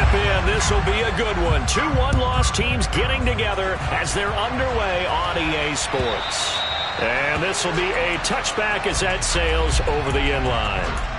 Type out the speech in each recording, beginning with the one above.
strap in. This will be a good one. 2 one-loss teams getting together as they're underway on EA Sports. And this will be a touchback as that sails over the end line.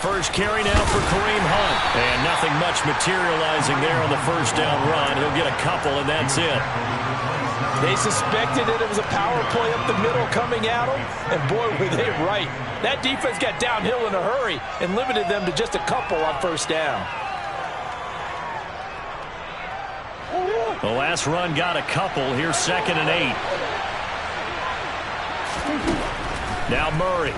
First carry now for Kareem Hunt. And nothing much materializing there on the first down run. He'll get a couple, and that's it. They suspected that it was a power play up the middle coming at them, and boy, were they right. That defense got downhill in a hurry and limited them to just a couple on first down. The last run got a couple. Here's 2nd and 8. Now Murray.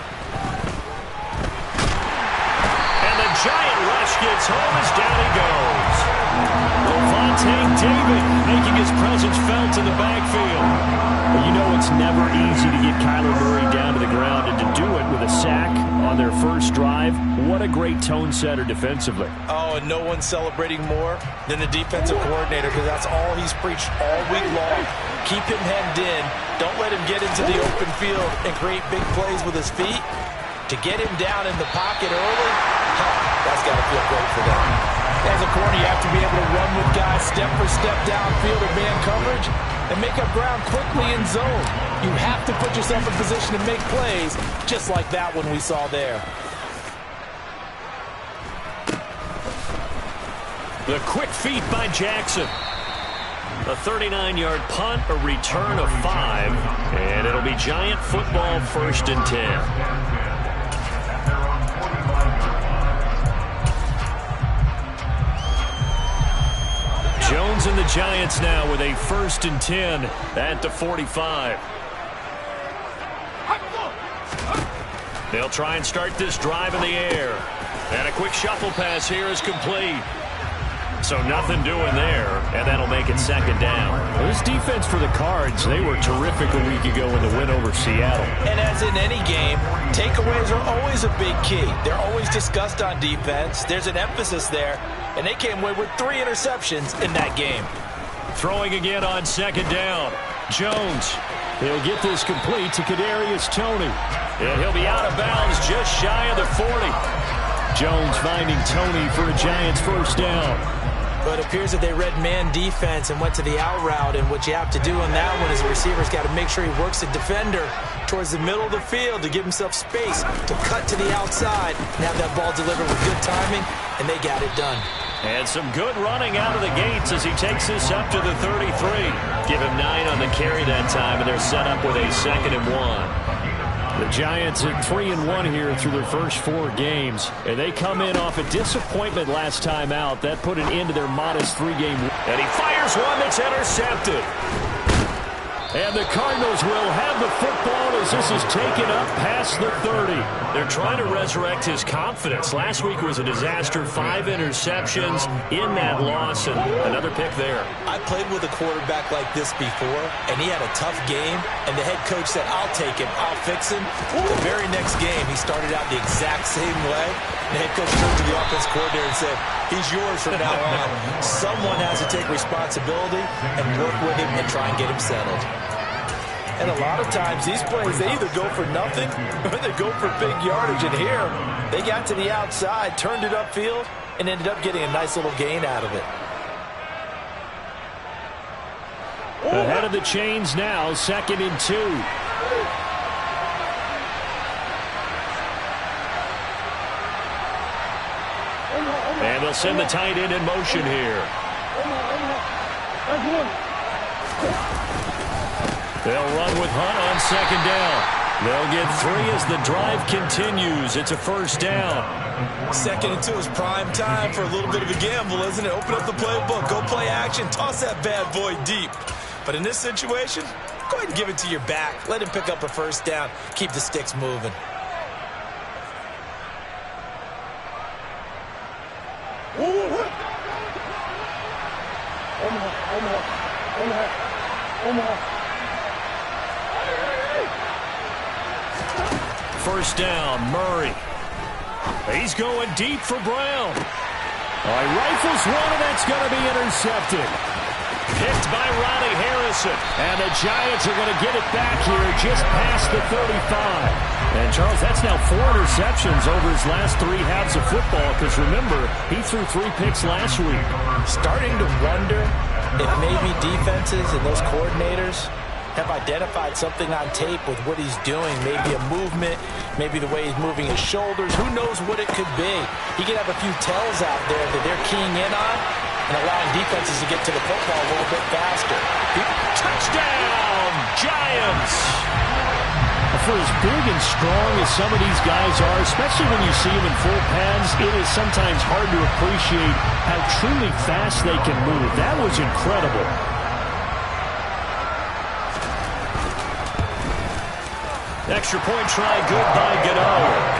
Giant rush gets home as down he goes. Lavonte David making his presence felt in the backfield. Well, you know it's never easy to get Kyler Murray down to the ground, and to do it with a sack on their first drive, what a great tone setter defensively. Oh, and no one's celebrating more than the defensive coordinator, because that's all he's preached all week long. Keep him hemmed in. Don't let him get into the open field and create big plays with his feet. To get him down in the pocket early, that's got to feel great for them. As a corner, you have to be able to run with guys step for step downfield or man coverage and make up ground quickly in zone. You have to put yourself in position to make plays, just like that one we saw there. The quick feet by Jackson. A 39-yard punt, a return of 5, and it'll be Giant football 1st and 10. Jones and the Giants now with a 1st and 10 at the 45. They'll try and start this drive in the air. And a quick shuffle pass here is complete. So nothing doing there, and that'll make it 2nd down. This defense for the Cards, they were terrific a week ago in the win over Seattle. And as in any game, takeaways are always a big key. They're always discussed on defense. There's an emphasis there, and they came away with 3 interceptions in that game. Throwing again on 2nd down. Jones. He'll get this complete to Kadarius Toney. And he'll be out of bounds just shy of the 40. Jones finding Toney for a Giants 1st down. But it appears that they read man defense and went to the out route, and what you have to do on that one is the receiver's got to make sure he works the defender towards the middle of the field to give himself space to cut to the outside and have that ball delivered with good timing, and they got it done. And some good running out of the gates as he takes this up to the 33. Give him 9 on the carry that time, and they're set up with a 2nd and 1. The Giants at 3-1 here through their first 4 games, and they come in off a disappointment last time out. That put an end to their modest 3-game. And he fires one that's intercepted. And the Cardinals will have the football as this is taken up past the 30. They're trying to resurrect his confidence. Last week was a disaster. 5 interceptions in that loss, and another pick there. I played with a quarterback like this before, and he had a tough game, and the head coach said, I'll take him, I'll fix him. The very next game, he started out the exact same way. The head coach turned to the offense coordinator and said, he's yours from now on. Someone has to take responsibility and work with him and try and get him settled. And a lot of times, these plays, they either go for nothing or they go for big yardage. And here, they got to the outside, turned it upfield, and ended up getting a nice little gain out of it. Ahead of the chains now, 2nd and 2. And they'll send the tight end in motion here. They'll run with Hunt on 2nd down. They'll get 3 as the drive continues. It's a 1st down. 2nd and 2 is prime time for a little bit of a gamble, isn't it? Open up the playbook, go play action, toss that bad boy deep. But in this situation, go ahead and give it to your back. Let him pick up a 1st down. Keep the sticks moving. First down, Murray. He's going deep for Brown. He rifles one, and that's going to be intercepted. Picked by Ronnie Harrison. And the Giants are going to get it back here just past the 35. And, Charles, that's now 4 interceptions over his last 3 halves of football because, remember, he threw 3 picks last week. Starting to wonder if maybe defenses and those coordinators have identified something on tape with what he's doing. Maybe a movement, maybe the way he's moving his shoulders. Who knows what it could be? He could have a few tells out there that they're keying in on and allowing defenses to get to the football a little bit faster. Touchdown, Giants! For as big and strong as some of these guys are, especially when you see them in full pads, it is sometimes hard to appreciate how truly fast they can move. That was incredible. Extra point try good by Gano,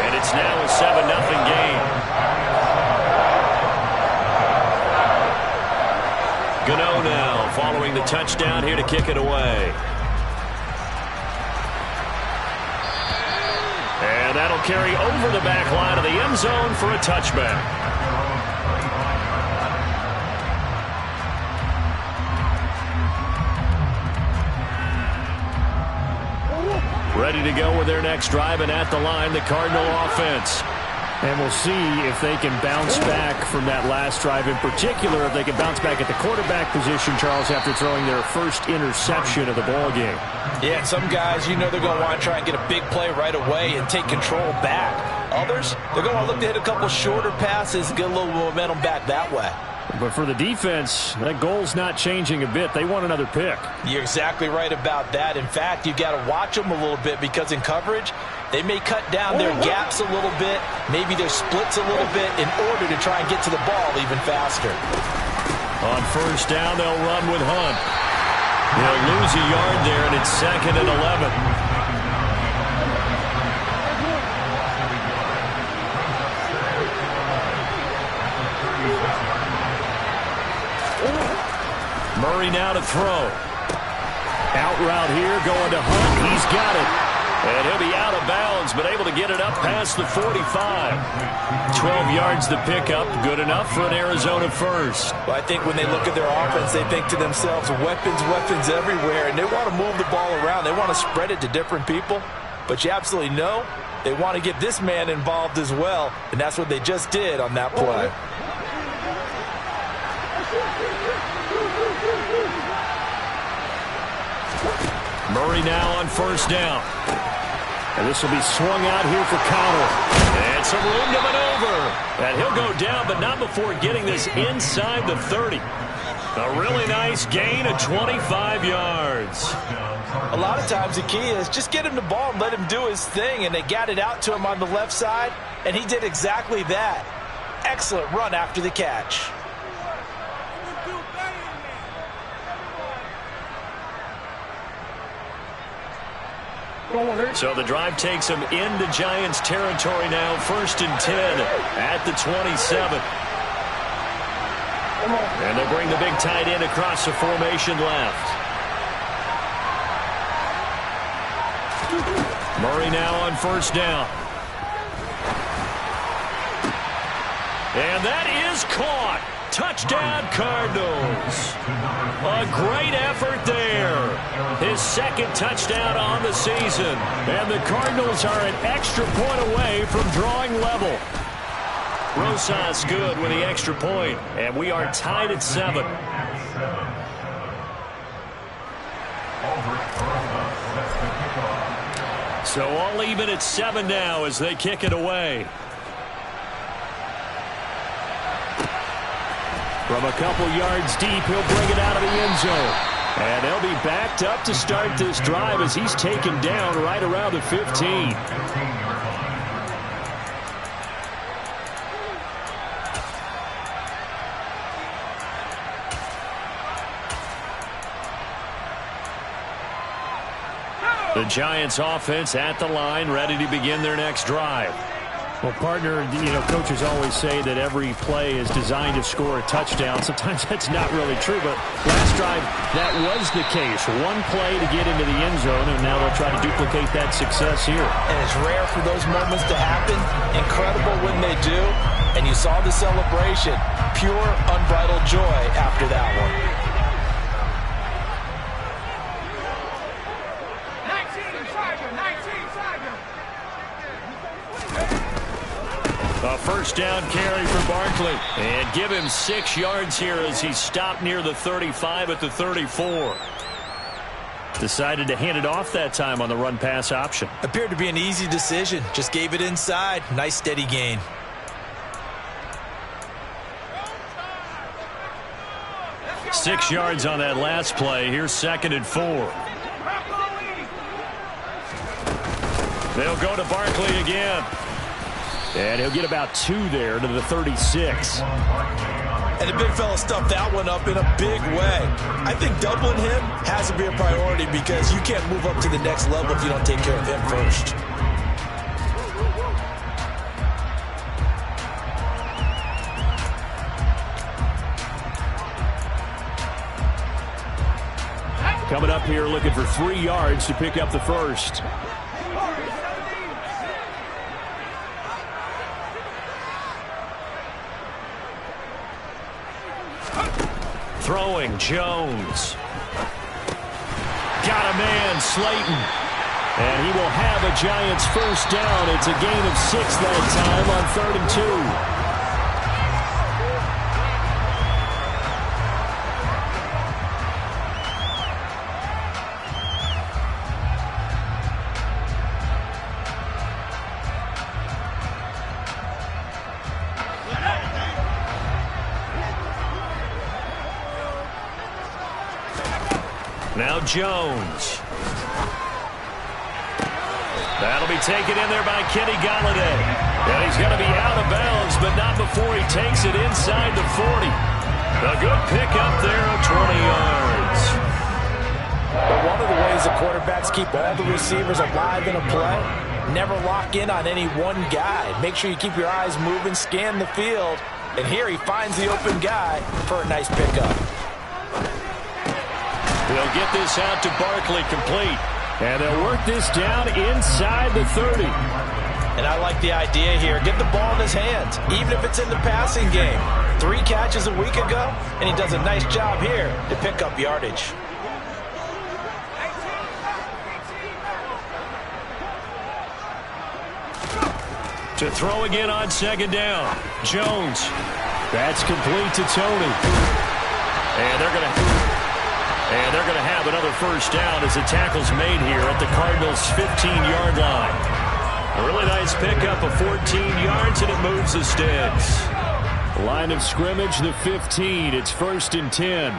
and it's now a 7-0 game. Gano now following the touchdown here to kick it away. And that'll carry over the back line of the end zone for a touchback. Ready to go with their next drive, and at the line, the Cardinal offense. And we'll see if they can bounce back from that last drive. In particular, if they can bounce back at the quarterback position, Charles, after throwing their first interception of the ball game. Yeah, some guys, you know they're going to want to try and get a big play right away and take control back. Others, they're going to want to look to hit a couple shorter passes and get a little momentum back that way. But for the defense, that goal's not changing a bit. They want another pick. You're exactly right about that. In fact, you've got to watch them a little bit because in coverage, they may cut down their gaps a little bit, maybe their splits a little bit in order to try and get to the ball even faster. On first down, they'll run with Hunt. They'll lose a yard there, and it's 2nd and 11. Murray now to throw. Out route here, going to Hunt. He's got it. And he'll be out of bounds, but able to get it up past the 45. 12 yards to pick up. Good enough for an Arizona first. Well, I think when they look at their offense, they think to themselves, weapons, weapons everywhere, and they want to move the ball around. They want to spread it to different people. But you absolutely know they want to get this man involved as well, and that's what they just did on that play. Murray now on first down. And this will be swung out here for Connell. And some room to maneuver. And he'll go down, but not before getting this inside the 30. A really nice gain of 25 yards. A lot of times the key is just get him the ball and let him do his thing. And they got it out to him on the left side, and he did exactly that. Excellent run after the catch. So the drive takes them into Giants territory now. 1st and 10 at the 27. And they'll bring the big tight end across the formation left. Murray now on first down. And that is caught. Touchdown, Cardinals. A great effort there. His 2nd touchdown on the season. And the Cardinals are an extra point away from drawing level. Rosas good with the extra point. And we are tied at 7. So all even at 7 now as they kick it away. From a couple yards deep, he'll bring it out of the end zone. And they'll be backed up to start this drive as he's taken down right around the 15. The Giants offense at the line, ready to begin their next drive. Well, partner, coaches always say that every play is designed to score a touchdown. Sometimes that's not really true, but last drive, that was the case. One play to get into the end zone, and now they'll try to duplicate that success here. And it's rare for those moments to happen. Incredible when they do. And you saw the celebration. Pure, unbridled joy after that one. A first down carry for Barkley. And give him 6 yards here as he stopped near the 35 at the 34. Decided to hand it off that time on the run-pass option. Appeared to be an easy decision. Just gave it inside. Nice steady gain. Six yards on that last play. Here's 2nd and 4. They'll go to Barkley again. And he'll get about 2 there to the 36. And the big fella stuffed that one up in a big way. I think doubling him has to be a priority because you can't move up to the next level if you don't take care of him first. Coming up here looking for 3 yards to pick up the first. Throwing, Jones. Got a man, Slayton. And he will have a Giants first down. It's a gain of 6 that time on 3rd and 2. Now Jones. That'll be taken in there by Kenny Golladay. And he's going to be out of bounds, but not before he takes it inside the 40. A good pick up there of 20 yards. But one of the ways the quarterbacks keep all the receivers alive in a play, never lock in on any one guy. Make sure you keep your eyes moving, scan the field. And here he finds the open guy for a nice pickup. They'll get this out to Barkley complete. And they'll work this down inside the 30. And I like the idea here. Get the ball in his hands, even if it's in the passing game. 3 catches a week ago, and he does a nice job here to pick up yardage. To throw again on 2nd down. Jones. That's complete to Tony. And they're going to have another first down as the tackle's made here at the Cardinals' 15-yard line. A really nice pickup of 14 yards, and it moves the sticks. Line of scrimmage, the 15. It's 1st and 10.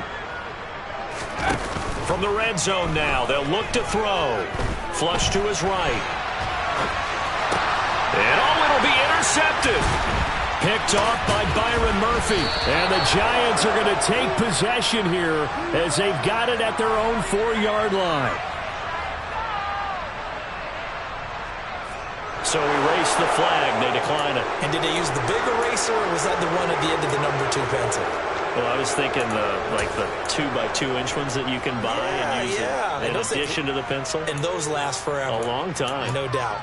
From the red zone now, they'll look to throw. Flush to his right. And it'll be intercepted. Picked off by Byron Murphy. And the Giants are going to take possession here as they've got it at their own 4-yard line. So erase the flag. They decline it. And did they use the big eraser, or was that the one at the end of the number 2 pencil? Well, I was thinking the 2x2-inch ones that you can buy and use in addition to the pencil. And those last forever. A long time. No doubt.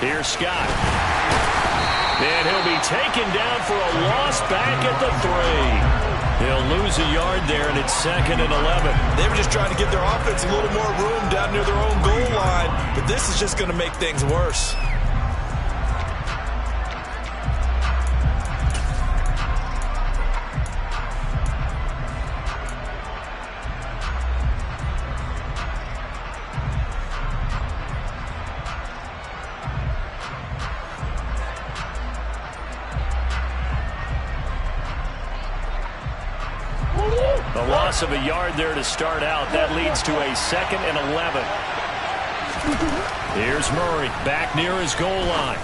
Here's Scott. And he'll be taken down for a loss back at the 3. They'll lose a yard there, and it's 2nd and 11. They were just trying to give their offense a little more room down near their own goal line, but this is just going to make things worse. A loss of a yard there to start out. That leads to a 2nd and 11. Here's Murray back near his goal line.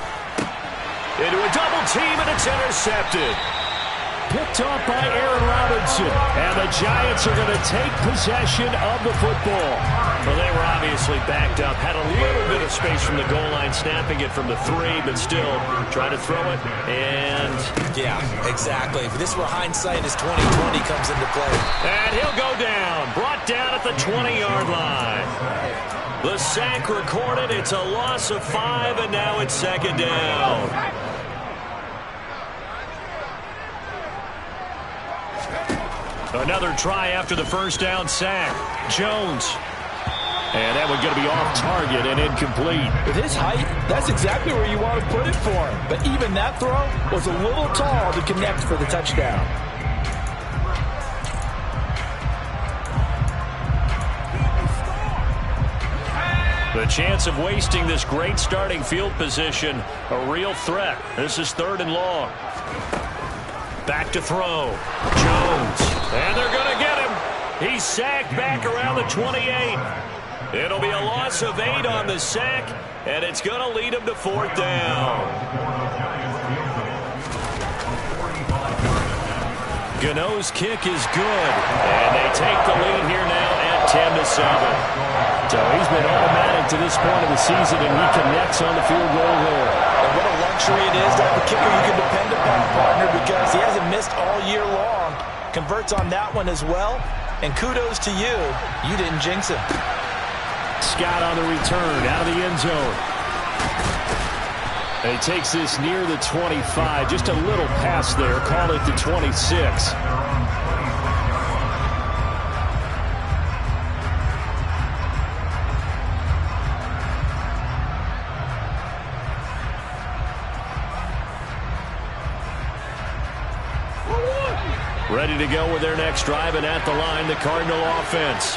Into a double team, and it's intercepted. Picked off by Aaron Robinson. And the Giants are going to take possession of the football. Well, they were obviously backed up. Had a little bit of space from the goal line, snapping it from the 3, but still trying to throw it. And yeah, exactly. If this were hindsight as 2020 comes into play. And he'll go down. Brought down at the 20-yard line. The sack recorded. It's a loss of 5, and now it's 2nd down. Another try after the first down sack. Jones. And that one going to be off target and incomplete. With his height, that's exactly where you want to put it for him. But even that throw was a little tall to connect for the touchdown. The chance of wasting this great starting field position, a real threat. This is 3rd and long. Back to throw. Jones. And they're going to get him. He's sacked back around the 28. It'll be a loss of 8 on the sack, and it's going to lead him to 4th down. Gano's kick is good, and they take the lead here now at 10-7. So he's been automatic to this point of the season, and he connects on the field goal there. And what a luxury it is to have a kicker you can depend upon, partner, because he hasn't missed all year long. Converts on that one as well, and kudos to you. You didn't jinx him. Scott on the return out of the end zone. And he takes this near the 25. Just a little pass there. Call it the 26. Ready to go with their next drive, and at the line, the Cardinal offense.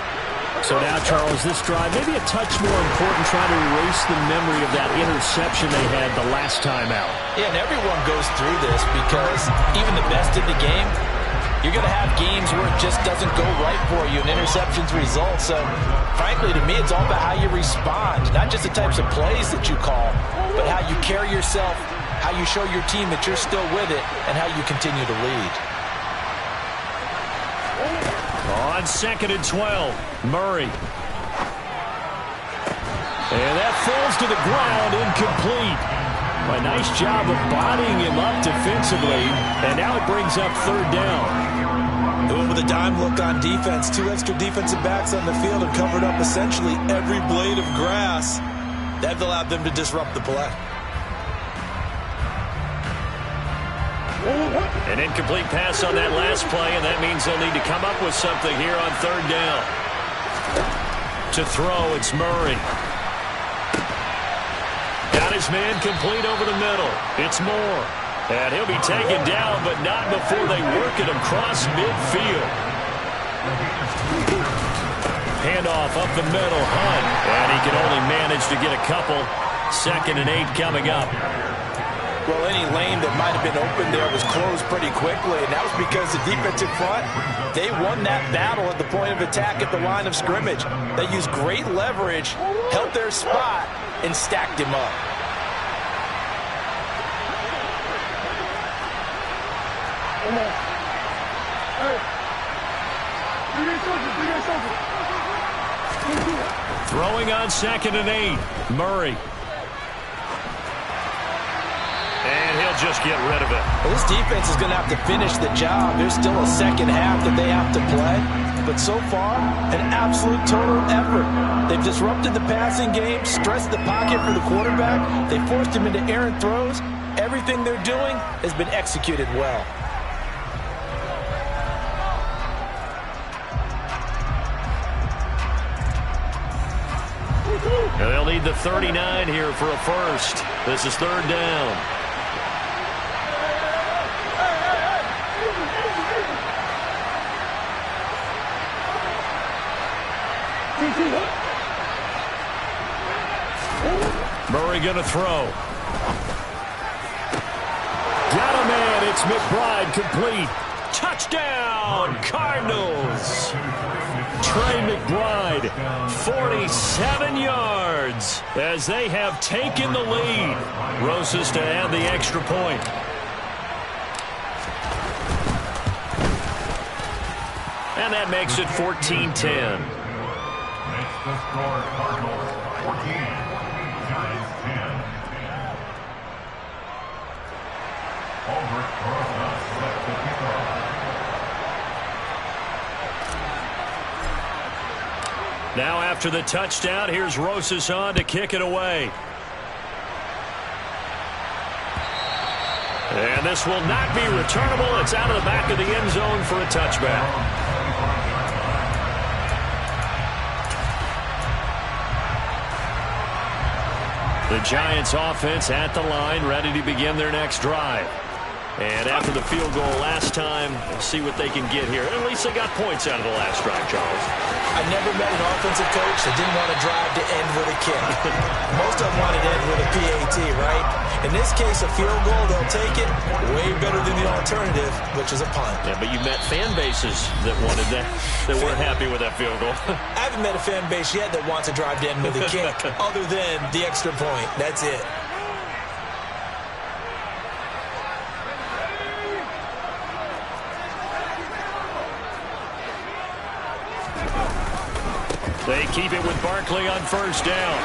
So now, Charles, this drive maybe a touch more important, trying to erase the memory of that interception they had the last time out. Yeah, and everyone goes through this because even the best in the game, you're going to have games where it just doesn't go right for you and interceptions result. So, frankly, to me, it's all about how you respond, not just the types of plays that you call, but how you carry yourself, how you show your team that you're still with it, and how you continue to lead. On 2nd and 12, Murray. And that falls to the ground, incomplete. A nice job of bodying him up defensively, and now it brings up 3rd down. They went with a dime look on defense. 2 extra defensive backs on the field and covered up essentially every blade of grass. That allowed them to disrupt the play. An incomplete pass on that last play, and that means they'll need to come up with something here on 3rd down. To throw, it's Murray. Got his man complete over the middle. It's Moore. And he'll be taken down, but not before they work it across midfield. Handoff up the middle, Hunt. And he can only manage to get a couple. 2nd and 8 coming up. Well, any lane that might have been open there was closed pretty quickly, and that was because the defensive front, they won that battle at the point of attack at the line of scrimmage. They used great leverage, held their spot, and stacked him up. Throwing on 2nd and 8, Murray. And he'll just get rid of it. Well, this defense is going to have to finish the job. There's still a second half that they have to play. But so far, an absolute total effort. They've disrupted the passing game, stressed the pocket for the quarterback. They forced him into errant throws. Everything they're doing has been executed well. And they'll need the 39 here for a first. This is 3rd down. Murray going to throw. Got a man. It's McBride complete. Touchdown, Cardinals. Trey McBride, 47 yards as they have taken the lead. Rosas to add the extra point. And that makes it 14-10. Makes the score Cardinals 14, Giants 10. Albert Rosas set the kickoff. Now after the touchdown, here's Rosas on to kick it away. And this will not be returnable. It's out of the back of the end zone for a touchback. The Giants offense at the line, ready to begin their next drive. And after the field goal last time, we'll see what they can get here. At least they got points out of the last drive, Charles. I never met an offensive coach that didn't want to drive to end with a kick. Most of them wanted to end with a PAT, right? In this case, a field goal, they'll take it. Way better than the alternative, which is a punt. Yeah, but you met fan bases that wanted that weren't happy with that field goal. I haven't met a fan base yet that wants to drive to end with a kick, other than the extra point. That's it. They keep it with Barkley on first down.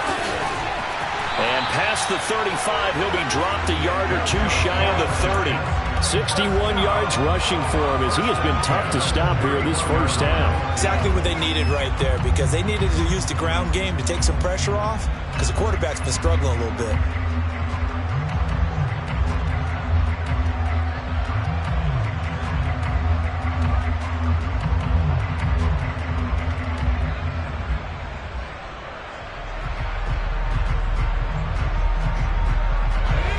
And past the 35, he'll be dropped a yard or two shy of the 30. 61 yards rushing for him as he has been tough to stop here this first half. Exactly what they needed right there, because they needed to use the ground game to take some pressure off, because the quarterback's been struggling a little bit.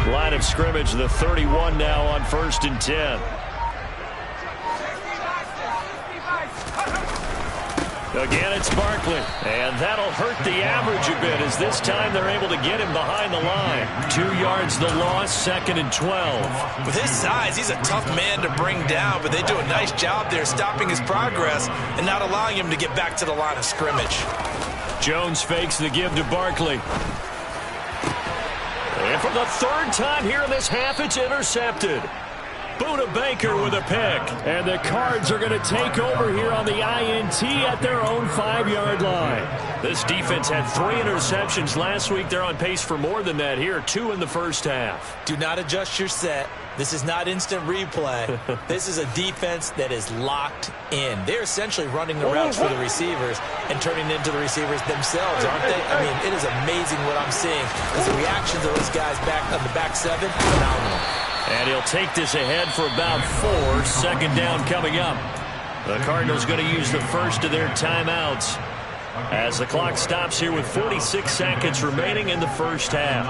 Line of scrimmage, the 31 now on 1st and 10. Again, it's Barkley. And that'll hurt the average a bit as this time they're able to get him behind the line. 2 yards the loss, 2nd and 12. With his size, he's a tough man to bring down, but they do a nice job there stopping his progress and not allowing him to get back to the line of scrimmage. Jones fakes the give to Barkley. And for the 3rd time here in this half, it's intercepted. Buda Baker with a pick. And the Cards are going to take over here on the INT at their own 5-yard line. This defense had 3 interceptions last week. They're on pace for more than that here. 2 in the first half. Do not adjust your set. This is not instant replay. This is a defense that is locked in. They're essentially running the routes for the receivers and turning into the receivers themselves, aren't they? I mean, it is amazing what I'm seeing, because the reactions of those guys back on the back 7, phenomenal. And he'll take this ahead for about 4. 2nd down coming up. The Cardinals going to use the first of their timeouts as the clock stops here with 46 seconds remaining in the first half.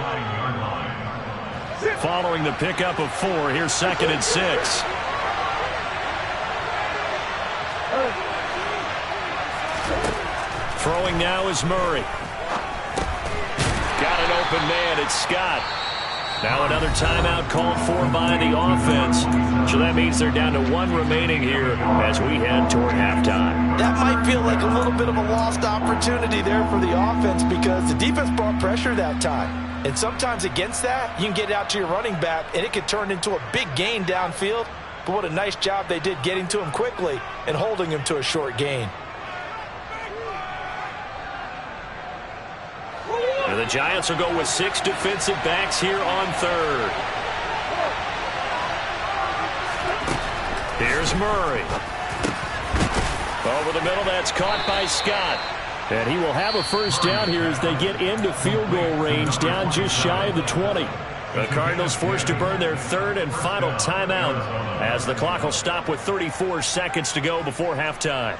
Following the pickup of 4, here's 2nd and 6. Throwing now is Murray. Got an open man, it's Scott. Now another timeout called for by the offense. So that means they're down to 1 remaining here as we head toward halftime. That might feel like a little bit of a lost opportunity there for the offense, because the defense brought pressure that time. And sometimes against that, you can get out to your running back, and it could turn into a big gain downfield. But what a nice job they did getting to him quickly and holding him to a short gain. And the Giants will go with 6 defensive backs here on 3rd. Here's Murray. Over the middle, that's caught by Scott. And he will have a first down here as they get into field goal range, down just shy of the 20. The Cardinals forced to burn their 3rd and final timeout as the clock will stop with 34 seconds to go before halftime.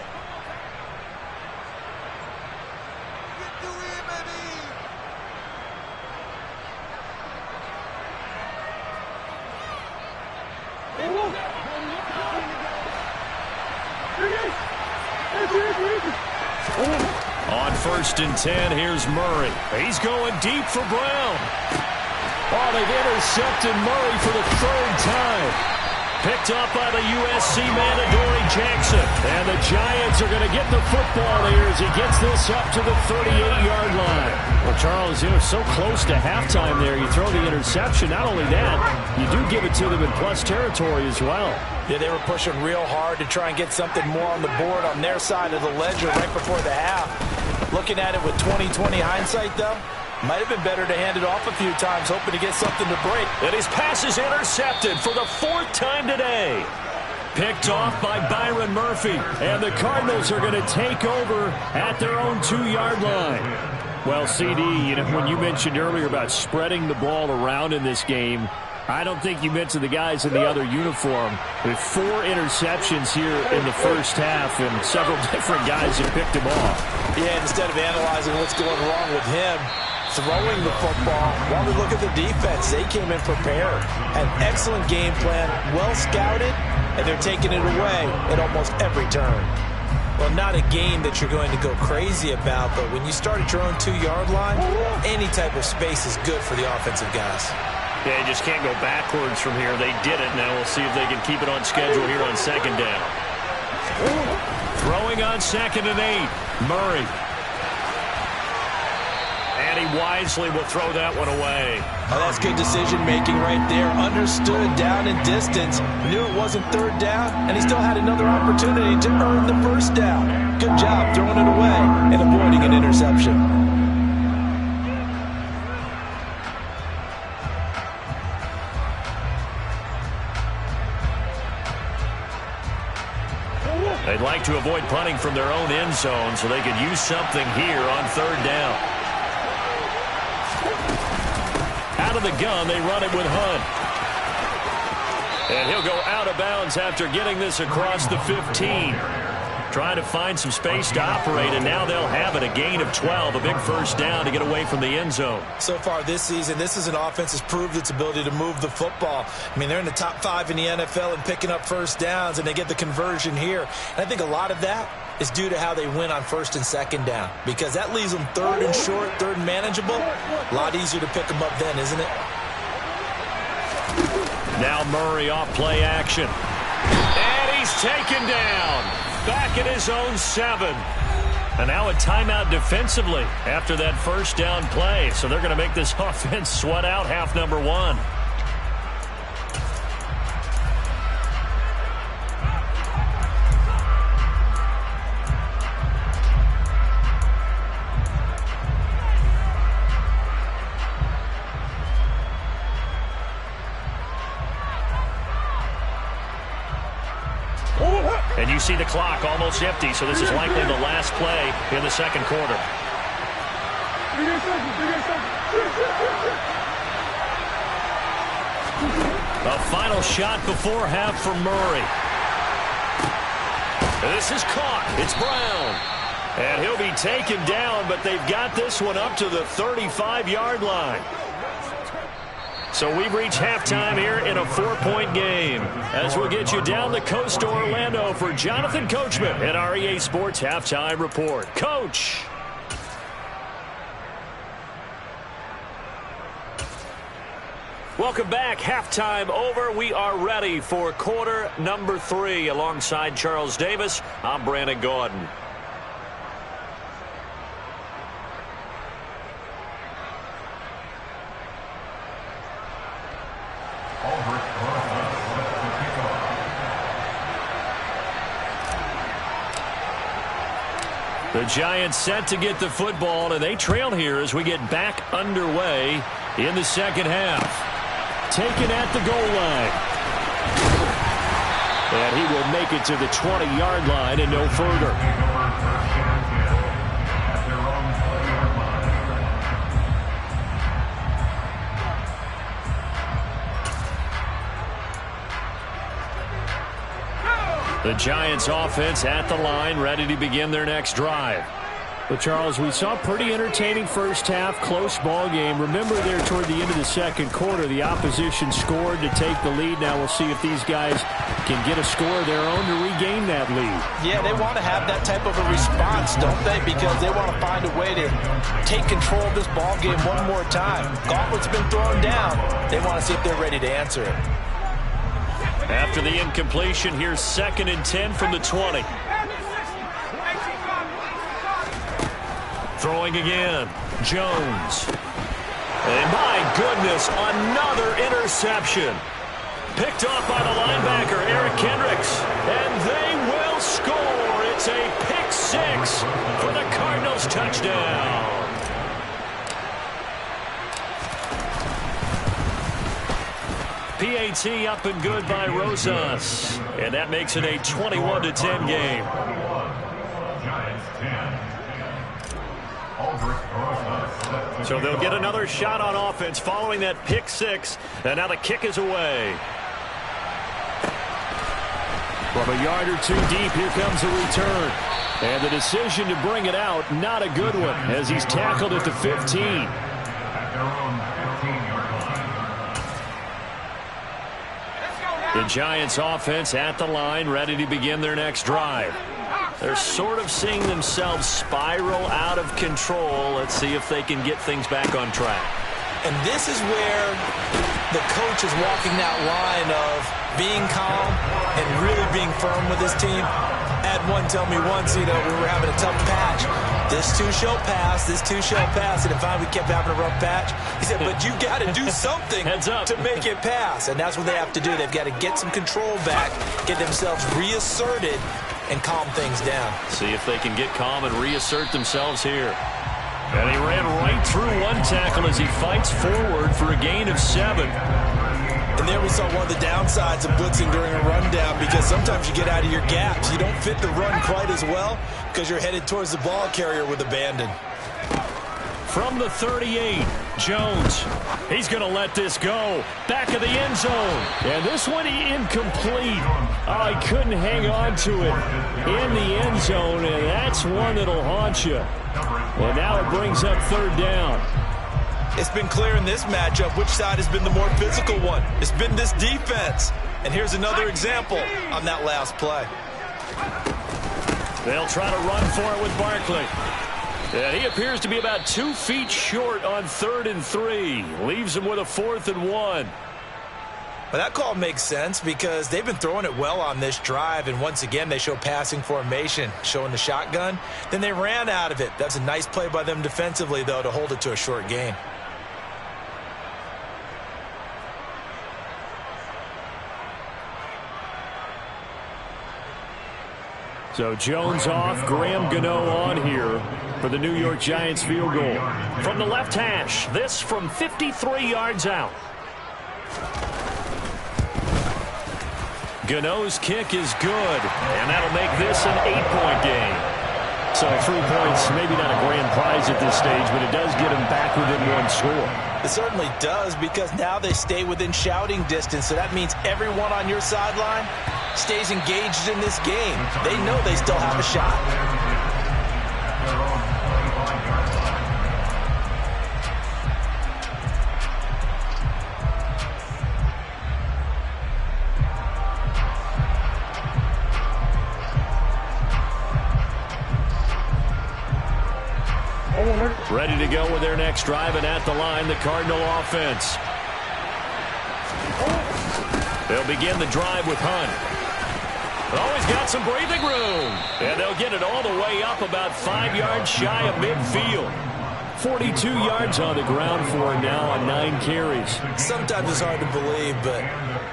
On 1st and 10, here's Murray. He's going deep for Brown. Oh, they've intercepted Murray for the 3rd time. Picked up by the USC man, Adoree Jackson. And the Giants are going to get the football here as he gets this up to the 38-yard line. Well, Charles, you know, so close to halftime there. You throw the interception. Not only that, you do give it to them in plus territory as well. Yeah, they were pushing real hard to try and get something more on the board on their side of the ledger right before the half. Looking at it with 20/20 hindsight, though, might have been better to hand it off a few times, hoping to get something to break. And his pass is intercepted for the 4th time today. Picked off by Byron Murphy. And the Cardinals are going to take over at their own 2-yard line. Well, CD, you know, when you mentioned earlier about spreading the ball around in this game, I don't think you mentioned the guys in the other uniform. With 4 interceptions here in the first half, and several different guys have picked him off. Yeah, instead of analyzing what's going wrong with him, throwing the football, while we look at the defense, they came in prepared. An excellent game plan, well scouted, and they're taking it away at almost every turn. Well, not a game that you're going to go crazy about, but when you start at your own 2-yard line, any type of space is good for the offensive guys. Yeah, you just can't go backwards from here. They did it. Now we'll see if they can keep it on schedule here on 2nd down. Throwing on 2nd and 8. Murray. And he wisely will throw that one away. Oh, that's good decision-making right there. Understood down and distance. Knew it wasn't 3rd down, and he still had another opportunity to earn the 1st down. Good job throwing it away and avoiding an interception. They'd like to avoid punting from their own end zone so they could use something here on 3rd down. Out of the gun, they run it with Hunt. And he'll go out of bounds after getting this across the 15. Trying to find some space to operate, and now they'll have it. A gain of 12, a big 1st down to get away from the end zone. So far this season, this is an offense that's proved its ability to move the football. I mean, they're in the top 5 in the NFL in picking up 1st downs, and they get the conversion here. And I think a lot of that is due to how they win on 1st and 2nd down, because that leaves them 3rd and short, 3rd and manageable. A lot easier to pick them up then, isn't it? Now Murray off play action. And he's taken down. Back at his own 7. And now a timeout defensively after that 1st down play. So they're going to make this offense sweat out half number 1. And you see the clock almost empty, so this is likely the last play in the 2nd quarter. A final shot before half for Murray. This is caught. It's Brown. And he'll be taken down, but they've got this one up to the 35-yard line. So we've reached halftime here in a 4-point game. As we'll get you down the coast to Orlando for Jonathan Coachman at our EA Sports Halftime Report. Coach. Welcome back. Halftime over. We are ready for quarter number 3. Alongside Charles Davis, I'm Brandon Gaudin. The Giants set to get the football, and they trail here as we get back underway in the 2nd half. Taken at the goal line. And he will make it to the 20-yard line and no further. The Giants offense at the line, ready to begin their next drive. But, Charles, we saw a pretty entertaining first half, close ball game. Remember there toward the end of the 2nd quarter, the opposition scored to take the lead. Now we'll see if these guys can get a score of their own to regain that lead. Yeah, they want to have that type of a response, don't they? Because they want to find a way to take control of this ball game one more time. Gauntlet's been thrown down. They want to see if they're ready to answer it. After the incompletion, here's 2nd and 10 from the 20. Throwing again. Jones. And my goodness, another interception. Picked off by the linebacker, Eric Kendricks. And they will score. It's a pick 6 for the Cardinals touchdown. PAT up and good by Rosas. And that makes it a 21-10 game. So they'll get another shot on offense following that pick 6. And now the kick is away. From a yard or two deep, here comes a return. And the decision to bring it out, not a good one, as he's tackled at the 15. At their own 15-yard line. The Giants offense at the line, ready to begin their next drive. They're sort of seeing themselves spiral out of control. Let's see if they can get things back on track. And this is where the coach is walking that line of being calm and really being firm with his team. I had one tell me once, we were having a tough patch. This too shall pass, this too shall pass. And finally we kept having a rough patch. He said, but you got to do something to make it pass. And that's what they have to do. They've got to get some control back, get themselves reasserted, and calm things down. See if they can get calm and reassert themselves here. And he ran right through one tackle as he fights forward for a gain of 7. And there we saw one of the downsides of blitzing during a rundown, because sometimes you get out of your gaps. You don't fit the run quite as well because you're headed towards the ball carrier with abandon. From the 38, Jones. He's going to let this go. Back of the end zone. And this one incomplete. Oh, he couldn't hang on to it in the end zone, and that's one that'll haunt you. Well, now it brings up 3rd down. It's been clear in this matchup which side has been the more physical one. It's been this defense. And here's another example on that last play. They'll try to run for it with Barkley. And he appears to be about 2 feet short on 3rd and 3. Leaves him with a 4th and 1. But that call makes sense because they've been throwing it well on this drive, and once again they show passing formation, showing the shotgun. Then they ran out of it. That's a nice play by them defensively, though, to hold it to a short gain. So Jones off, Graham Gano on here for the New York Giants field goal. From the left hash, this from 53 yards out. Gano's kick is good, and that'll make this an 8-point game. So 3 points, maybe not a grand prize at this stage, but it does get them back within 1 score. It certainly does, because now they stay within shouting distance, so that means everyone on your sideline stays engaged in this game. They know they still have a shot. Ready to go with their next drive, and at the line, the Cardinal offense. They'll begin the drive with Hunt. Always got some breathing room. And they'll get it all the way up about 5 yards shy of midfield. 42 yards on the ground for him now on 9 carries. Sometimes it's hard to believe, but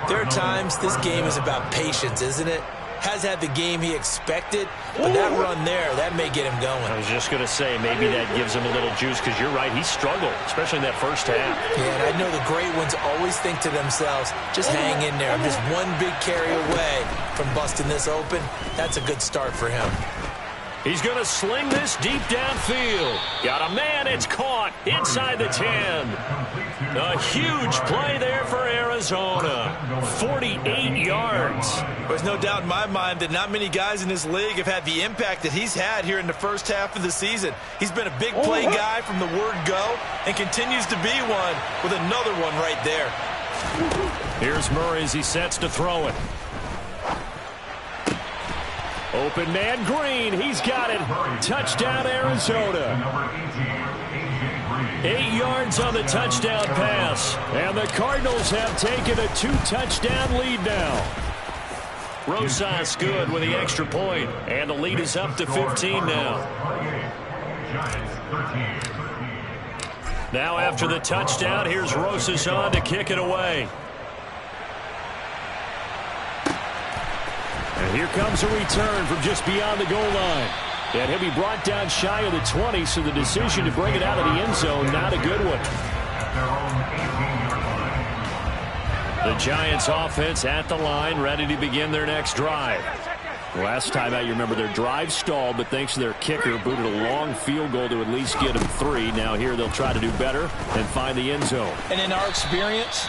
there are times this game is about patience, isn't it? Has had the game he expected, but that run there, that may get him going. I was just going to say, maybe that gives him a little juice, because you're right, he struggled, especially in that first half. Yeah, and I know the great ones always think to themselves, just hang in there. I'm just one big carry away from busting this open. That's a good start for him. He's going to sling this deep downfield. Got a man, it's caught inside the 10. A huge play there for Arizona. 48 yards. There's no doubt in my mind that not many guys in this league have had the impact that he's had here in the first half of the season. He's been a big play guy from the word go and continues to be one with another one right there. Here's Murray as he sets to throw it. Open man Green. He's got it. Touchdown, Arizona. 8 yards on the touchdown pass. And the Cardinals have taken a 2-touchdown lead now. Rosas good with the extra point, and the lead is up to 15 now. Now after the touchdown, here's Rosas on to kick it away. And here comes a return from just beyond the goal line. And he'll be brought down shy of the 20, so the decision to bring it out of the end zone, not a good one. The Giants offense at the line, ready to begin their next drive. Last time out, you remember their drive stalled, but thanks to their kicker, booted a long field goal to at least get them 3. Now here they'll try to do better and find the end zone. And in our experience,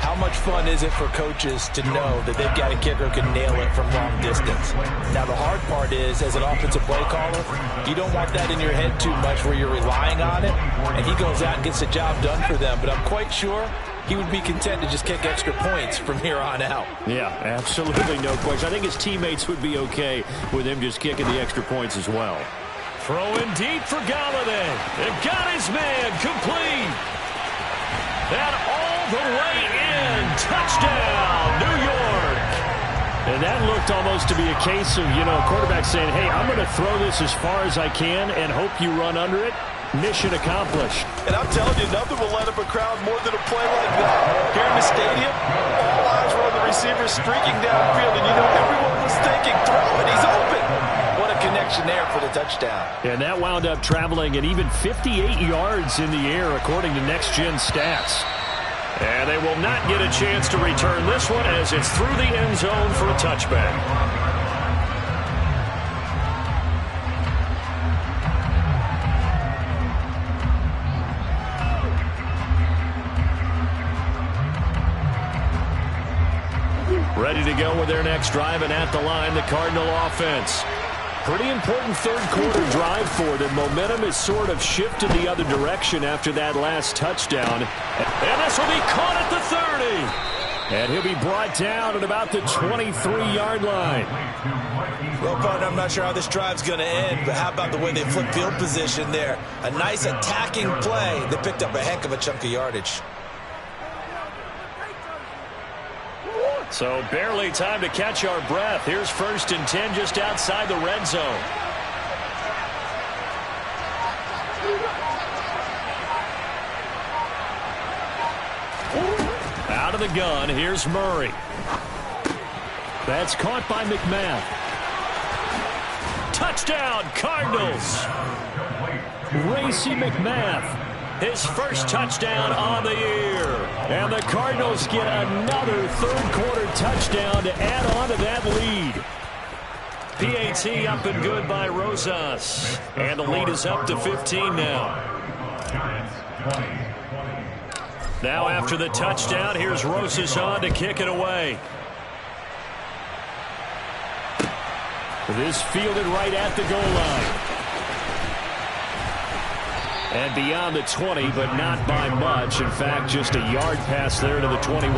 how much fun is it for coaches to know that they've got a kicker who can nail it from long distance? Now, the hard part is, as an offensive play caller, you don't want that in your head too much where you're relying on it, and he goes out and gets the job done for them. But I'm quite sure he would be content to just kick extra points from here on out. Yeah, absolutely no question. I think his teammates would be okay with him just kicking the extra points as well. Throwing deep for Galladay. It got his man complete. And all the way in. Touchdown, New York. And that looked almost to be a case of, a quarterback saying, hey, I'm going to throw this as far as I can and hope you run under it. Mission accomplished. And I'm telling you, nothing will let up a crowd more than a play like that. Here in the stadium, all eyes were on the receiver streaking downfield, and everyone was thinking, throw it, he's open. What a connection there for the touchdown. And that wound up traveling at even 58 yards in the air, according to Next Gen Stats. And they will not get a chance to return this one as it's through the end zone for a touchback. Ready to go with their next drive, and at the line, the Cardinal offense. Pretty important third-quarter drive for them. Momentum has sort of shifted the other direction after that last touchdown. And this will be caught at the 30. And he'll be brought down at about the 23-yard line. Well, partner, I'm not sure how this drive's going to end, but how about the way they flip field position there? A nice attacking play. They picked up a heck of a chunk of yardage. So barely time to catch our breath. Here's 1st and 10 just outside the red zone. Out of the gun, here's Murray. That's caught by McMath. Touchdown, Cardinals. Racey McMath. His first touchdown on the year. And the Cardinals get another third-quarter touchdown to add on to that lead. PAT up and good by Rosas. And the lead is up to 15 now. Now after the touchdown, here's Rosas on to kick it away. This fielded right at the goal line. And beyond the 20, but not by much. In fact, just a yard pass there to the 21.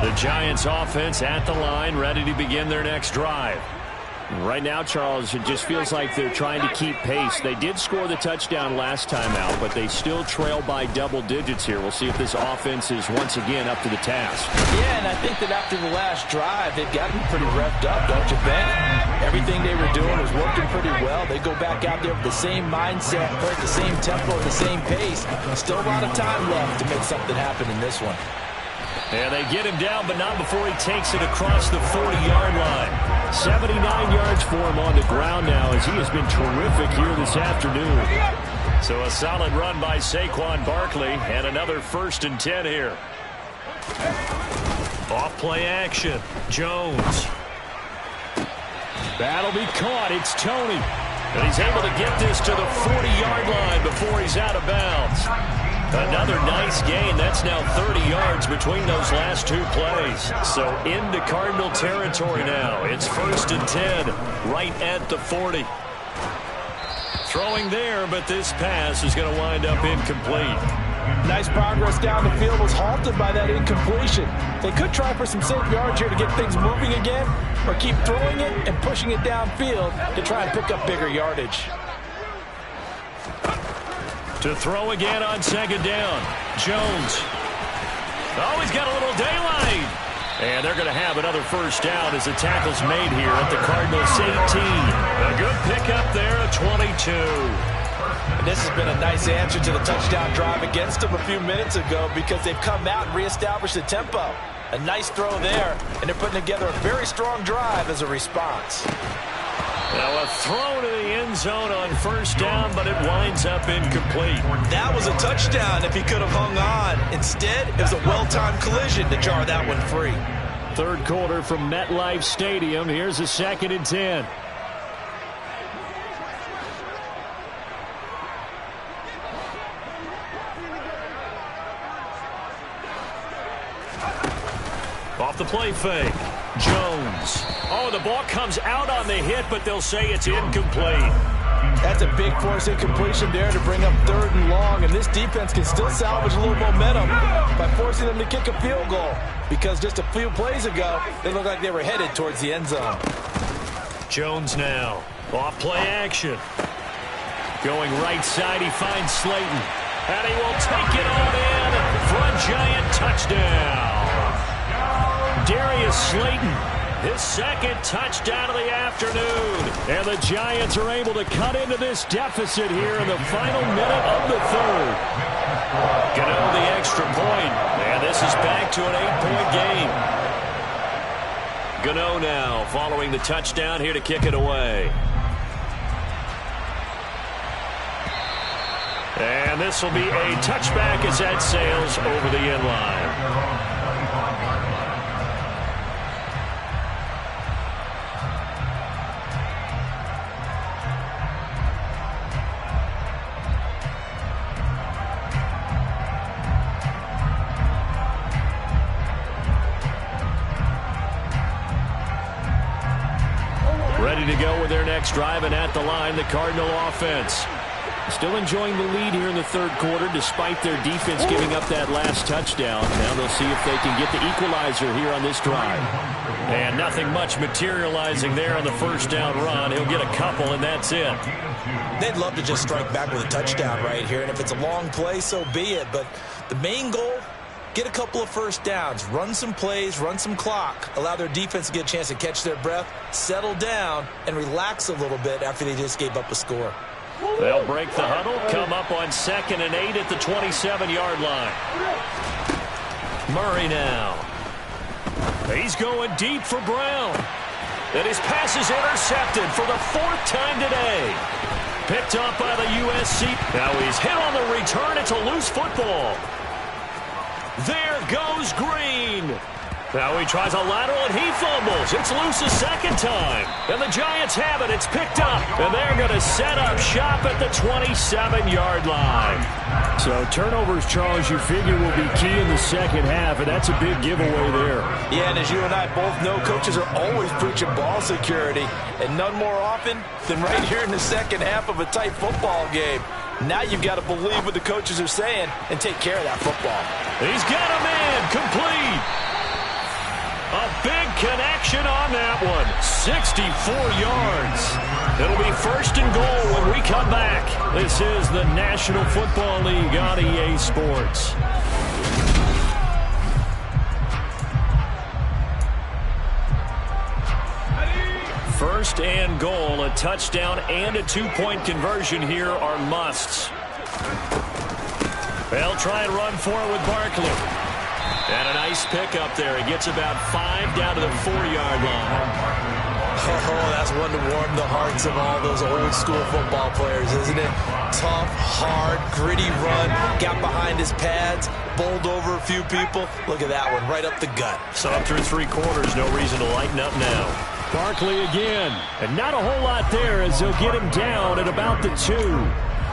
The Giants offense at the line, ready to begin their next drive. Right now, Charles, it just feels like they're trying to keep pace. They did score the touchdown last time out, but they still trail by double digits here. We'll see if this offense is once again up to the task. Yeah, and I think that after the last drive, they've gotten pretty revved up, don't you think? Everything they were doing was working pretty well. They go back out there with the same mindset, play at the same tempo, at the same pace. Still a lot of time left to make something happen in this one. And they get him down, but not before he takes it across the 40-yard line. 79 yards for him on the ground now, as he has been terrific here this afternoon. So a solid run by Saquon Barkley, and another 1st and 10 here. Off play action. Jones. That'll be caught. It's Tony. And he's able to get this to the 40-yard line before he's out of bounds. Another nice gain. That's now 30 yards between those last two plays. So into Cardinal territory now. It's 1st and 10 right at the 40. Throwing there, but this pass is going to wind up incomplete. Nice progress down the field, was halted by that incompletion. They could try for some safe yards here to get things moving again, or keep throwing it and pushing it downfield to try and pick up bigger yardage. To throw again on 2nd down. Jones. Oh, he's got a little daylight. And they're going to have another first down as the tackle's made here at the Cardinals 18. A good pickup there at 22. And this has been a nice answer to the touchdown drive against them a few minutes ago because they've come out and reestablished the tempo. A nice throw there, and they're putting together a very strong drive as a response. Now a throw to the end zone on first down, but it winds up incomplete. That was a touchdown if he could have hung on. Instead, it was a well-timed collision to jar that one free. Third quarter from MetLife Stadium. Here's a 2nd and 10. Off the play fake. Jones. Oh, the ball comes out on the hit, but they'll say it's incomplete. That's a big force incompletion there to bring up 3rd and long, and this defense can still salvage a little momentum by forcing them to kick a field goal because just a few plays ago, they looked like they were headed towards the end zone. Jones now. Off play action. Going right side, he finds Slayton. And he will take it on in for a Giant touchdown. Darius Slayton, his 2nd touchdown of the afternoon. And the Giants are able to cut into this deficit here in the final minute of the 3rd. Gano the extra point. And this is back to an 8-point game. Gano now following the touchdown here to kick it away. And this will be a touchback as that sails over the end line. Ready to go with their next drive, and at the line, the Cardinal offense. Still enjoying the lead here in the 3rd quarter despite their defense giving up that last touchdown. Now they'll see if they can get the equalizer here on this drive. And nothing much materializing there on the first down run. He'll get a couple, and that's it. They'd love to just strike back with a touchdown right here, and if it's a long play, so be it. But the main goal, get a couple of first downs, run some plays, run some clock, allow their defense to get a chance to catch their breath, settle down, and relax a little bit after they just gave up a score. They'll break the huddle, come up on 2nd and 8 at the 27-yard line. Murray now. He's going deep for Brown. And his pass is intercepted for the 4th time today. Picked up by the USC. Now he's hit on the return. It's a loose football. There goes Green. Now he tries a lateral and he fumbles. It's loose a 2nd time. And the Giants have it. It's picked up. And they're going to set up shop at the 27-yard line. So turnovers, Charles, you figure will be key in the 2nd half, and that's a big giveaway there. Yeah, and as you and I both know, coaches are always preaching ball security, and none more often than right here in the 2nd half of a tight football game. Now you've got to believe what the coaches are saying and take care of that football. He's got a man complete. A big connection on that one. 64 yards. It'll be 1st and goal when we come back. This is the National Football League on EA Sports. First and goal, a touchdown and a 2-point conversion here are musts. They'll try and run for it with Barkley. And a nice pickup there. He gets about 5 down to the 4-yard line. Oh, that's one to warm the hearts of all those old school football players, isn't it? Tough, hard, gritty run, got behind his pads, bowled over a few people. Look at that one, right up the gut. So up through 3 quarters, no reason to lighten up now. Barkley again, and not a whole lot there as they'll get him down at about the 2.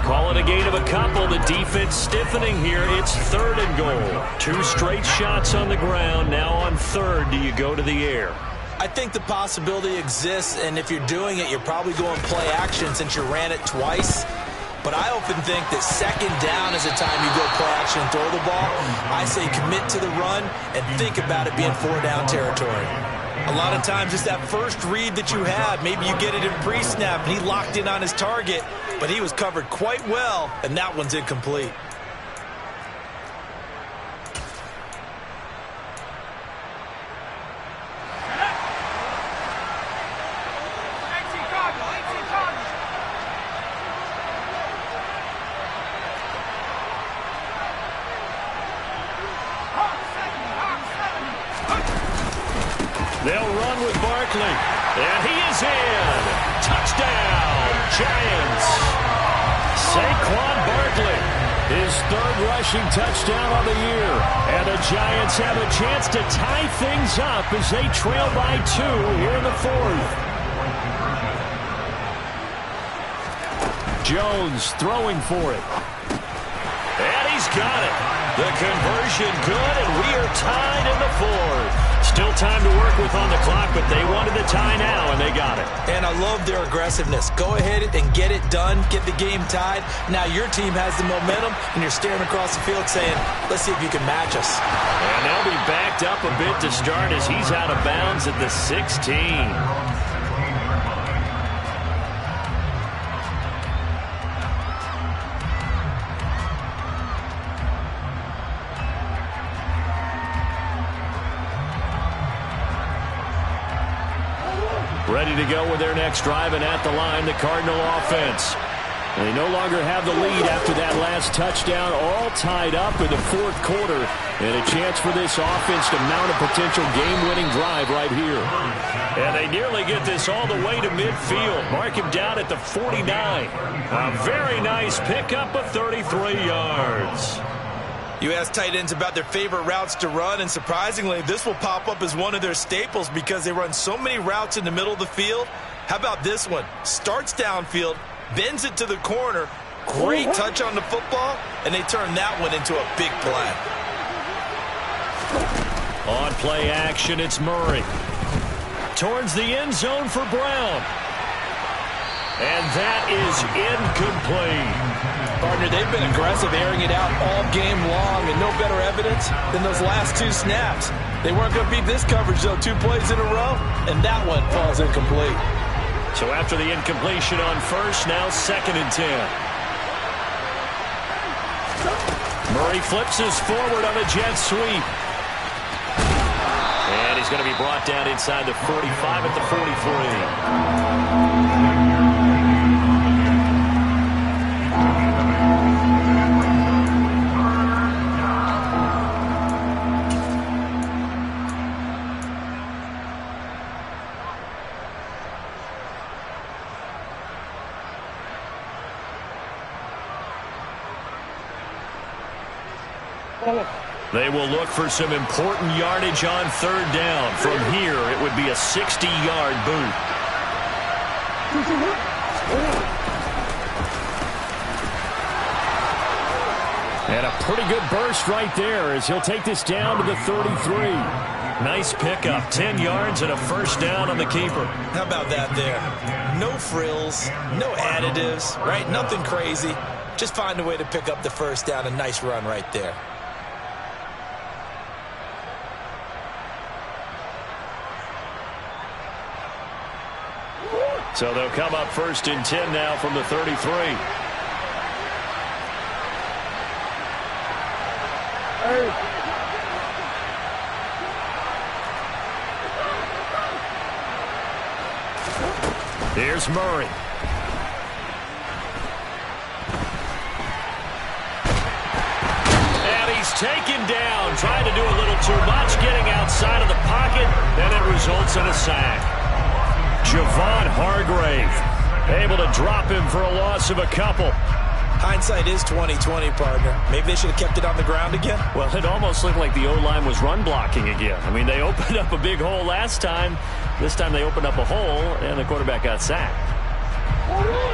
Call it a gain of a couple. The defense stiffening here. It's 3rd and goal. 2 straight shots on the ground. Now on 3rd, do you go to the air? I think the possibility exists, and if you're doing it, you're probably going play action since you ran it twice. But I often think that 2nd down is the time you go play action and throw the ball. I say commit to the run and think about it being 4-down territory. A lot of times it's that first read that you have. Maybe you get it in pre-snap, and he locked in on his target, but he was covered quite well, and that one's incomplete. Barkley. And he is in. Touchdown, Giants. Saquon Barkley, his third rushing touchdown of the year. And the Giants have a chance to tie things up as they trail by 2 here in the fourth. Jones throwing for it. And he's got it. The conversion good, and we are tied in the fourth. Still time to work with on the clock, but they wanted the tie now, and they got it. And I love their aggressiveness. Go ahead and get it done. Get the game tied. Now your team has the momentum, and you're staring across the field saying, let's see if you can match us. And they'll be backed up a bit to start as he's out of bounds at the 16. Ready to go with their next drive, and at the line, the Cardinal offense. And they no longer have the lead after that last touchdown, all tied up in the fourth quarter. And a chance for this offense to mount a potential game-winning drive right here. And they nearly get this all the way to midfield. Mark him down at the 49. A very nice pickup of 33 yards. You ask tight ends about their favorite routes to run, and surprisingly, this will pop up as one of their staples because they run so many routes in the middle of the field. How about this one? Starts downfield, bends it to the corner, great touch on the football, and they turn that one into a big play. On play action, it's Murray. Towards the end zone for Brown. And that is incomplete. Partner, they've been aggressive, airing it out all game long, and no better evidence than those last 2 snaps. They weren't going to beat this coverage, though, 2 plays in a row, and that one falls incomplete. So after the incompletion on first, now 2nd and 10. Murray flips us forward on a jet sweep. And he's going to be brought down inside the 45 at the 43. They will look for some important yardage on 3rd down. From here, it would be a 60-yard boot. And a pretty good burst right there as he'll take this down to the 33. Nice pickup, 10 yards and a first down on the keeper. How about that there? No frills, no additives, right? Nothing crazy. Just find a way to pick up the first down. A nice run right there. So they'll come up 1st and 10 now from the 33. Here's Murray. And he's taken down, trying to do a little too much, getting outside of the pocket, and it results in a sack. Javon Hargrave able to drop him for a loss of a couple. Hindsight is 20/20, partner. Maybe they should have kept it on the ground again. Well, it almost looked like the O-line was run blocking again. I mean, they opened up a big hole last time. This time they opened up a hole, and the quarterback got sacked.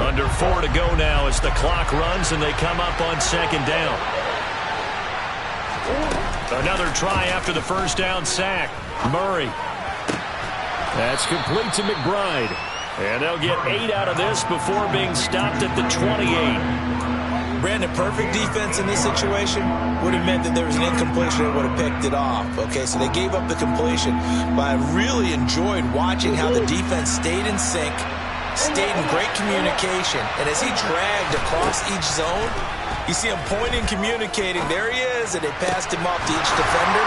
Under 4 to go now as the clock runs, and they come up on 2nd down. Another try after the first down sack. Murray. That's complete to McBride. And they'll get 8 out of this before being stopped at the 28. Brandon, perfect defense in this situation would have meant that there was an incompletion that would have picked it off. Okay, so they gave up the completion. But I really enjoyed watching how the defense stayed in sync, stayed in great communication. And as he dragged across each zone, you see him pointing, communicating. There he is, and they passed him off to each defender.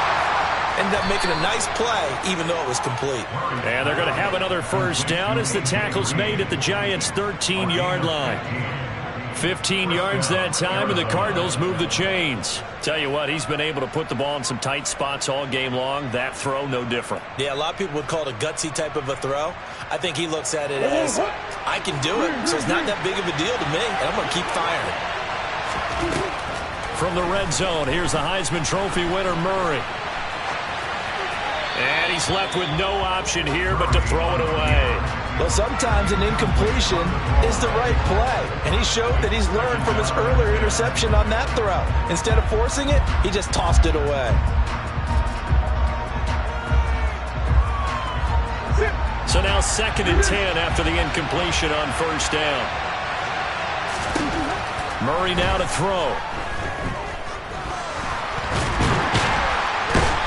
Ended up making a nice play, even though it was complete. And they're going to have another first down as the tackle's made at the Giants' 13-yard line. 15 yards that time, and the Cardinals move the chains. Tell you what, he's been able to put the ball in some tight spots all game long. That throw, no different. Yeah, a lot of people would call it a gutsy type of a throw. I think he looks at it as, I can do it, so it's not that big of a deal to me, and I'm going to keep firing. From the red zone, here's the Heisman Trophy winner, Murray. And he's left with no option here but to throw it away. Well, sometimes an incompletion is the right play, and he showed that he's learned from his earlier interception on that throw. Instead of forcing it, he just tossed it away. So now 2nd and 10 after the incompletion on first down. Murray now to throw.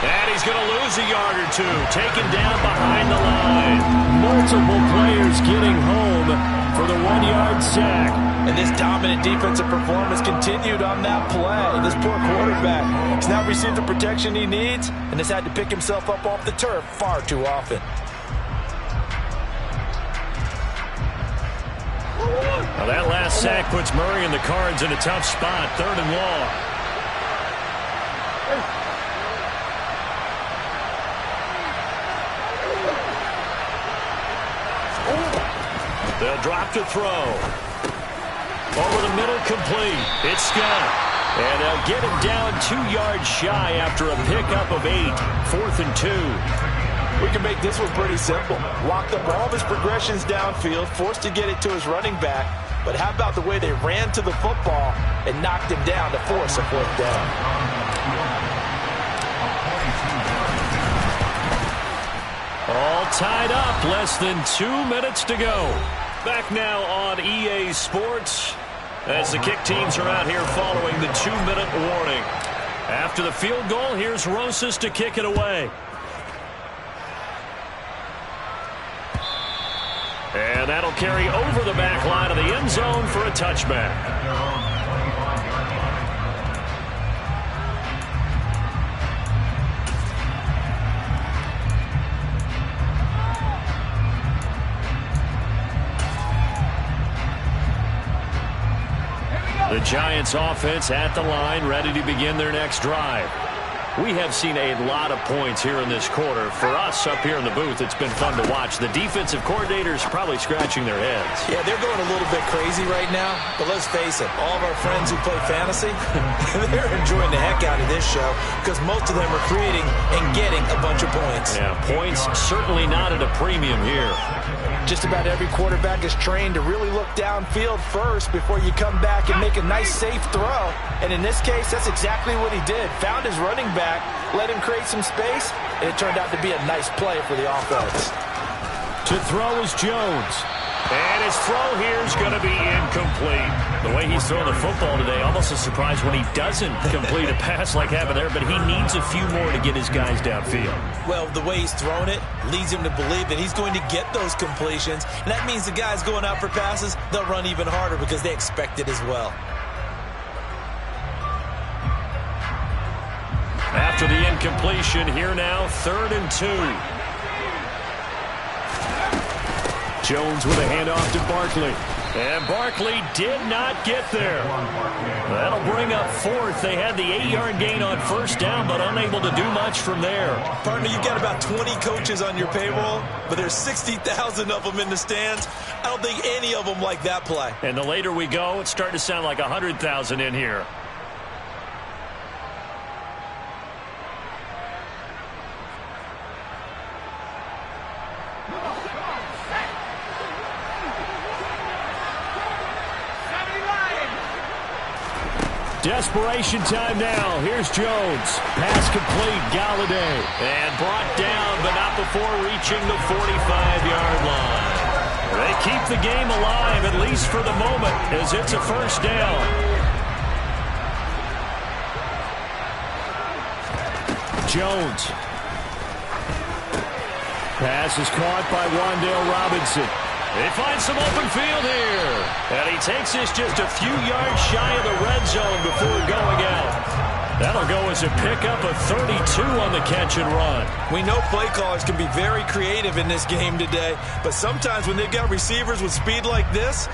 And he's going to lose a yard or two. Taken down behind the line. Multiple players getting home for the 1-yard sack. And this dominant defensive performance continued on that play. This poor quarterback has now received the protection he needs and has had to pick himself up off the turf far too often. Well, that last sack puts Murray and the Cards in a tough spot. 3rd and long. They'll drop to throw. Over the middle, complete. It's Scott. And they'll get him down 2 yards shy after a pickup of 8. 4th and 2. We can make this one pretty simple. Walked up all of his progressions downfield, forced to get it to his running back. But how about the way they ran to the football and knocked him down to force a 4th down? All tied up. Less than 2 minutes to go. Back now on EA Sports as the kick teams are out here following the 2-minute warning. After the field goal, here's Rosas to kick it away. And that'll carry over the back line of the end zone for a touchback. The Giants offense at the line, ready to begin their next drive. We have seen a lot of points here in this quarter. For us up here in the booth, it's been fun to watch. The defensive coordinators probably scratching their heads. Yeah, they're going a little bit crazy right now. But let's face it, all of our friends who play fantasy, they're enjoying the heck out of this show because most of them are creating and getting a bunch of points. Yeah, points certainly not at a premium here. Just about every quarterback is trained to really look downfield first before you come back and make a nice, safe throw. And in this case, that's exactly what he did. Found his running back, let him create some space, and it turned out to be a nice play for the offense. To throw is Jones. And his throw here is going to be incomplete. The way he's throwing the football today, almost a surprise when he doesn't complete a pass like happened there, but he needs a few more to get his guys downfield. Well, the way he's thrown it leads him to believe that he's going to get those completions, and that means the guys going out for passes, they'll run even harder because they expect it as well. After the incompletion, here now, 3rd and 2. Jones with a handoff to Barkley. And Barkley did not get there. That'll bring up 4th. They had the 8-yard gain on first down, but unable to do much from there. Partner, you've got about 20 coaches on your payroll, but there's 60,000 of them in the stands. I don't think any of them like that play. And the later we go, it's starting to sound like 100,000 in here. Desperation time now. Here's Jones. Pass complete. Galladay. And brought down, but not before reaching the 45-yard line. They keep the game alive, at least for the moment, as it's a first down. Jones. Pass is caught by Wan'Dale Robinson. They find some open field here. And he takes this just a few yards shy of the red zone before going out. That'll go as a pickup of 32 on the catch and run. We know play callers can be very creative in this game today, but sometimes when they've got receivers with speed like this,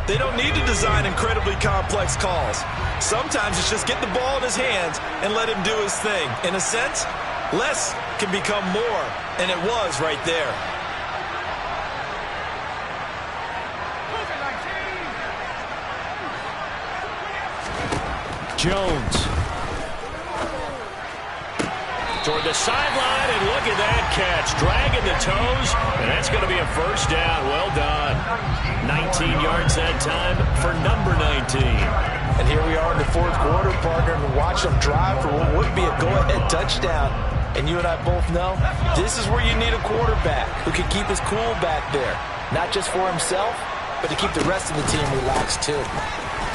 They don't need to design incredibly complex calls. Sometimes it's just get the ball in his hands and let him do his thing. In a sense, less can become more, and it was right there. Jones. Toward the sideline, and look at that catch. Dragging the toes, and that's going to be a first down. Well done. 19 yards that time for number 19. And here we are in the fourth quarter, partner, and watch them drive for what would be a go-ahead touchdown. And you and I both know this is where you need a quarterback who can keep his cool back there. Not just for himself, but to keep the rest of the team relaxed too.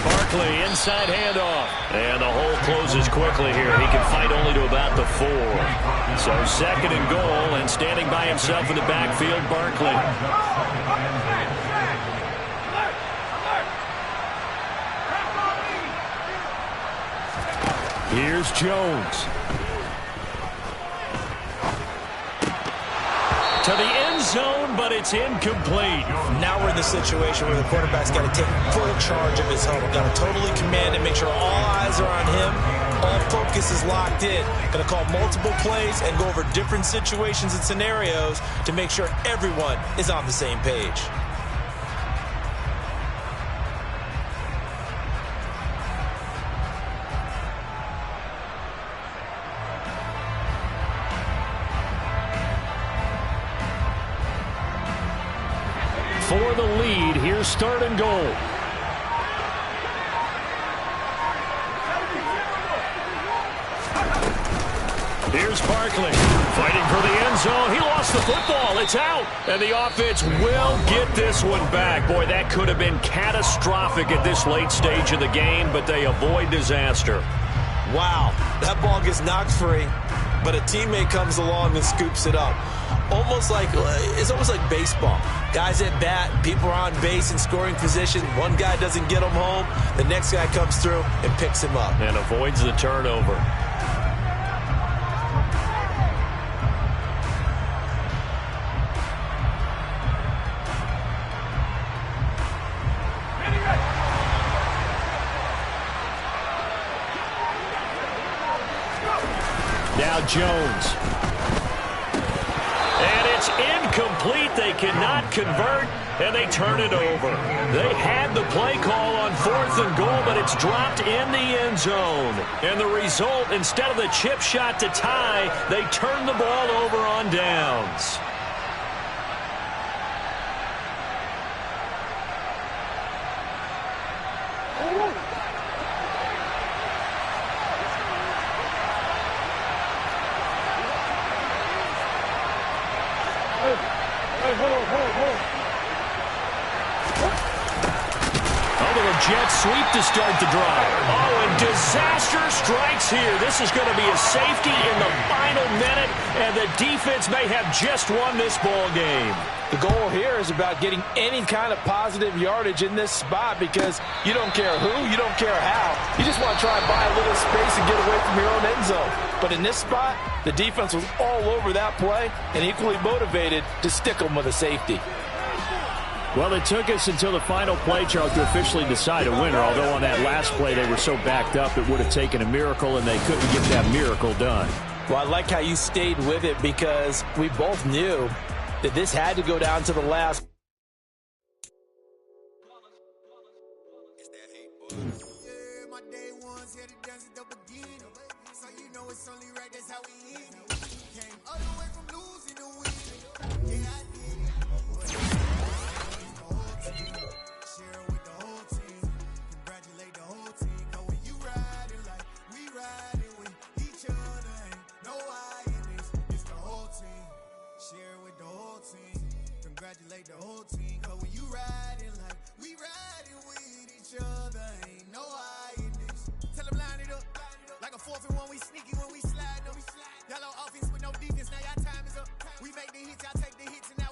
Barkley, inside handoff. And the hole closes quickly here. He can fight only to about the 4. So second and goal, and standing by himself in the backfield, Barkley. Here's Jones. To the end zone, but it's incomplete. Now we're in the situation where the quarterback's got to take full charge of his huddle. Got to totally command it, make sure all eyes are on him. All focus is locked in. Going to call multiple plays and go over different situations and scenarios to make sure everyone is on the same page. For the lead, here's third and goal. Here's Barkley fighting for the end zone. He lost the football. It's out. And the offense will get this one back. Boy, that could have been catastrophic at this late stage of the game, but they avoid disaster. Wow, that ball gets knocked free, but a teammate comes along and scoops it up. It's almost like baseball. Guys at bat, people are on base in scoring position. One guy doesn't get him home. The next guy comes through and picks him up. And avoids the turnover. Now Jones. And it's incomplete. They cannot convert, and they turn it over. They had the play call on fourth and goal, but it's dropped in the end zone. And the result, instead of the chip shot to tie, they turn the ball over on downs. Jet sweep to start the drive. Oh, and disaster strikes here. This is going to be a safety in the final minute, and the defense may have just won this ball game. The goal here is about getting any kind of positive yardage in this spot because you don't care who, you don't care how. You just want to try and buy a little space and get away from your own end zone. But in this spot, the defense was all over that play and equally motivated to stick them with a safety. Well, it took us until the final play, Charles, to officially decide a winner, although on that last play they were so backed up it would have taken a miracle, and they couldn't get that miracle done. Well, I like how you stayed with it because we both knew that this had to go down to the last. Congratulate the whole team, cause when you riding like we riding with each other, ain't no hiding this. Tell them line it up, like a 4th and 1, we sneaky when we slide. Y'all on offense with no defense, now y'all time is up. We make the hits, y'all take the hits, and